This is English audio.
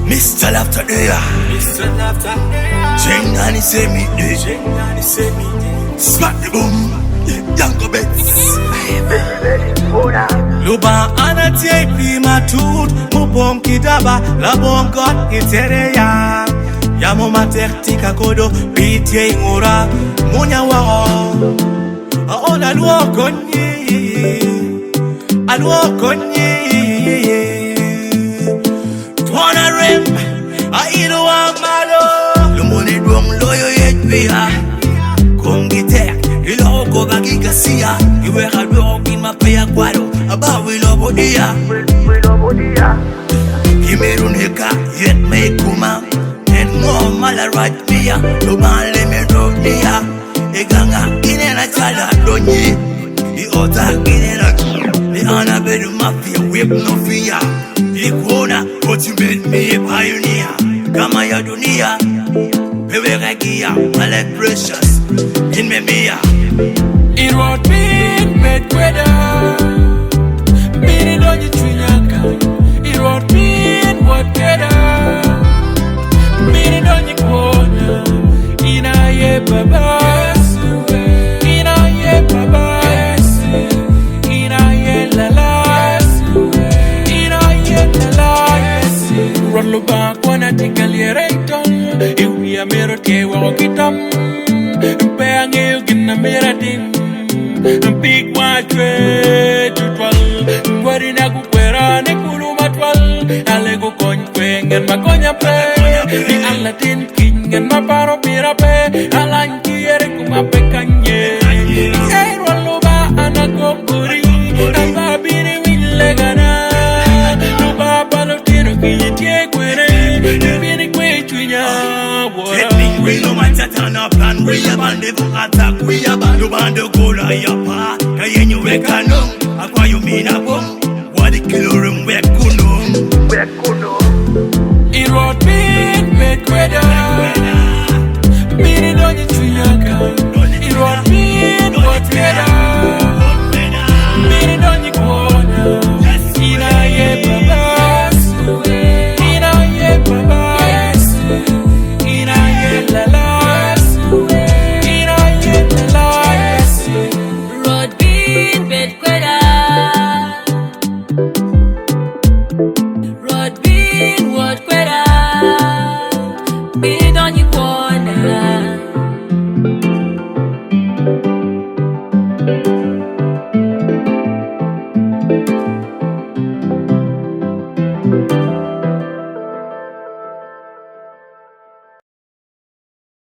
Mr. Lafta there. Dani say me there. Smack the boom. Yanko bets. Luba anatie prima tut. Mubom kidaba. La bon god itereya. Yamo mater tika kodo. Pitié ngora. Munya wao. On a l'ouo konye. Alwo konye. Twana rim. I ido amalo. Lumone drum loyo yetwea. Kongite. Ilo go bagi gasia. Iwe hado in ma paya kwado. Aba we lobo dia. Kimeruneka yet me kuma. And no mala right mia. Lumale me do dia. Eganga inena chala donye. Iota inena. The honor bedu mafia whip no fear. IKWONA, what you made me a pioneer. Kama ya dunia. Pewe regia, malek precious. In me mia. It was been made weather. Meaning on your trinaka. It was been what weather. Meaning on your corner. Ina ye baba. Ina ye baba. Ina ye lala. Ina ye lala. Rollo back when I take a lyriton. If we are mirror ke walk it up. Bang you in a mirror dim. Big white red to 12. What in a cuera, Niculuma 12. Alego coin quang and Maconia play. The Aladdin king and my paro pirape. Alanki Ericuma pecanye. I rolloba and a compuri. And Babini will legana. No papa no tino ki quere. The mini quay to ya. We no matter plan. We abandon attack. We abandon the goal. Ayapa. Kayenyu we can